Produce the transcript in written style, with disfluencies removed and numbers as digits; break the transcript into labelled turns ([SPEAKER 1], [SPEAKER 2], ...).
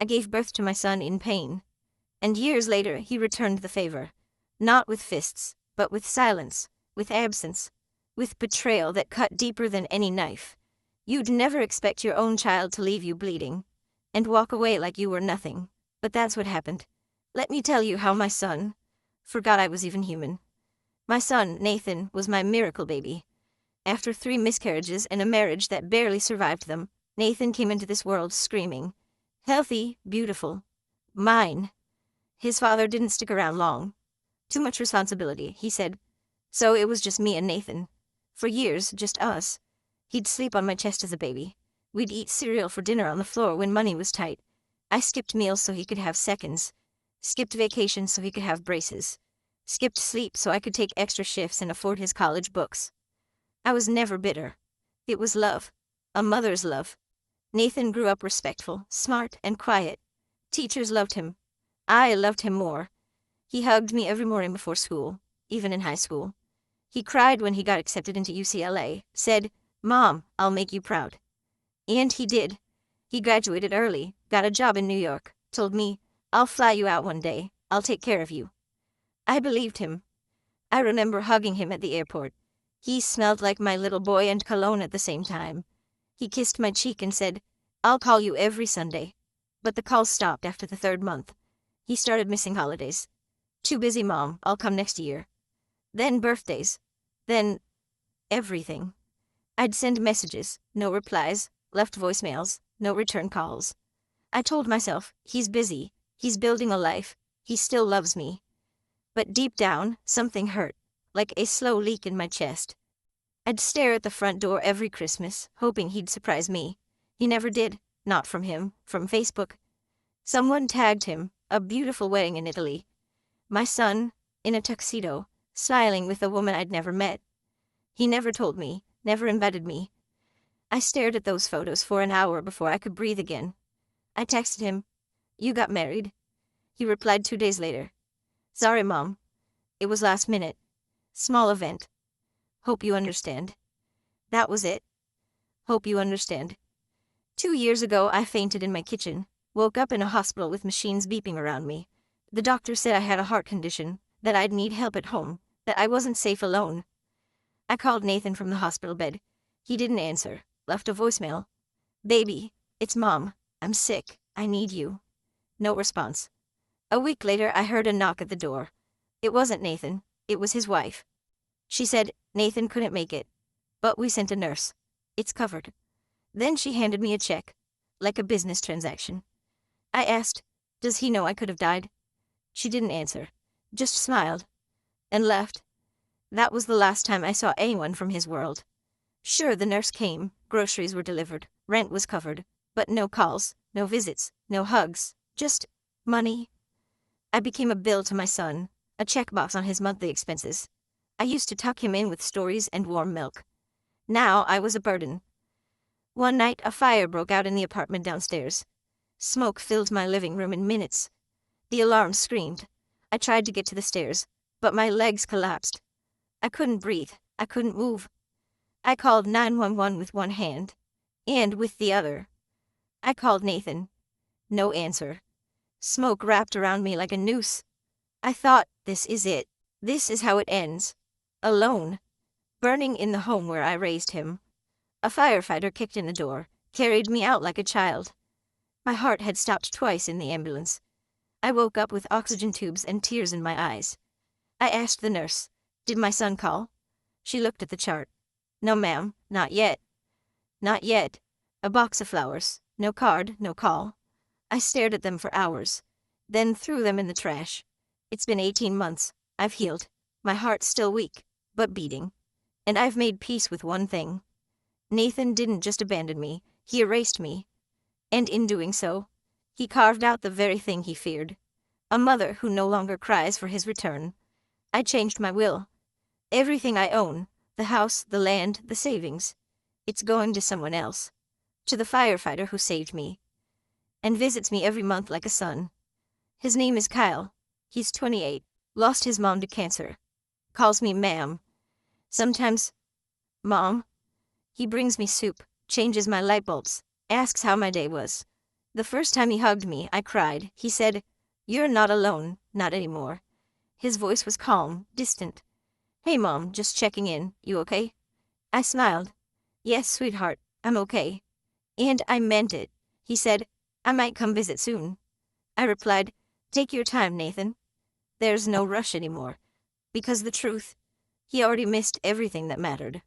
[SPEAKER 1] I gave birth to my son in pain. And years later he returned the favor. Not with fists, but with silence, with absence, with betrayal that cut deeper than any knife. You'd never expect your own child to leave you bleeding and walk away like you were nothing, but that's what happened. Let me tell you how my son forgot I was even human. My son, Nathan, was my miracle baby. After 3 miscarriages and a marriage that barely survived them, Nathan came into this world screaming, healthy, beautiful, mine. His father didn't stick around long. Too much responsibility, he said. So it was just me and Nathan. For years, just us. He'd sleep on my chest as a baby. We'd eat cereal for dinner on the floor when money was tight. I skipped meals so he could have seconds. Skipped vacations so he could have braces. Skipped sleep so I could take extra shifts and afford his college books. I was never bitter. It was love. A mother's love. Nathan grew up respectful, smart, and quiet. Teachers loved him. I loved him more. He hugged me every morning before school, even in high school. He cried when he got accepted into UCLA, said, "Mom, I'll make you proud." And he did. He graduated early, got a job in New York, told me, "I'll fly you out one day, I'll take care of you." I believed him. I remember hugging him at the airport. He smelled like my little boy and cologne at the same time. He kissed my cheek and said, "I'll call you every Sunday." But the calls stopped after the 3rd month. He started missing holidays. "Too busy, Mom, I'll come next year." Then birthdays. Then everything. I'd send messages, no replies, left voicemails, no return calls. I told myself, he's busy, he's building a life, he still loves me. But deep down, something hurt, like a slow leak in my chest. I'd stare at the front door every Christmas, hoping he'd surprise me. He never did, not from him, from Facebook. Someone tagged him, a beautiful wedding in Italy. My son, in a tuxedo, smiling with a woman I'd never met. He never told me, never invited me. I stared at those photos for an hour before I could breathe again. I texted him, "You got married?" He replied 2 days later, "Sorry, Mom. It was last minute. Small event. Hope you understand." That was it. Hope you understand. 2 years ago I fainted in my kitchen, woke up in a hospital with machines beeping around me. The doctor said I had a heart condition, that I'd need help at home, that I wasn't safe alone. I called Nathan from the hospital bed. He didn't answer, left a voicemail. "Baby, it's Mom. I'm sick. I need you." No response. A week later I heard a knock at the door. It wasn't Nathan, it was his wife. She said, "Nathan couldn't make it, but we sent a nurse. It's covered." Then she handed me a check, like a business transaction. I asked, "Does he know I could have died?" She didn't answer, just smiled, and left. That was the last time I saw anyone from his world. Sure, the nurse came, groceries were delivered, rent was covered, but no calls, no visits, no hugs, just money. I became a bill to my son, a checkbox on his monthly expenses. I used to tuck him in with stories and warm milk. Now I was a burden. One night a fire broke out in the apartment downstairs. Smoke filled my living room in minutes. The alarm screamed. I tried to get to the stairs, but my legs collapsed. I couldn't breathe, I couldn't move. I called 911 with one hand, and with the other. I called Nathan. No answer. Smoke wrapped around me like a noose. I thought, this is it. This is how it ends. Alone. Burning in the home where I raised him. A firefighter kicked in the door, carried me out like a child. My heart had stopped twice in the ambulance. I woke up with oxygen tubes and tears in my eyes. I asked the nurse, "Did my son call?" She looked at the chart. "No, ma'am, not yet." Not yet. A box of flowers. No card, no call. I stared at them for hours, then threw them in the trash. It's been 18 months. I've healed. My heart's still weak, but beating. And I've made peace with one thing. Nathan didn't just abandon me, he erased me. And in doing so, he carved out the very thing he feared. A mother who no longer cries for his return. I changed my will. Everything I own, the house, the land, the savings, it's going to someone else. To the firefighter who saved me. And visits me every month like a son. His name is Kyle. He's 28, lost his mom to cancer. Calls me ma'am. Sometimes, Mom. He brings me soup, changes my light bulbs, asks how my day was. The first time he hugged me, I cried. He said, "You're not alone, not anymore." His voice was calm, distant. "Hey, Mom, just checking in. You okay?" I smiled. "Yes, sweetheart, I'm okay." And I meant it. He said, "I might come visit soon." I replied, "Take your time, Nathan. There's no rush anymore." Because the truth, he already missed everything that mattered.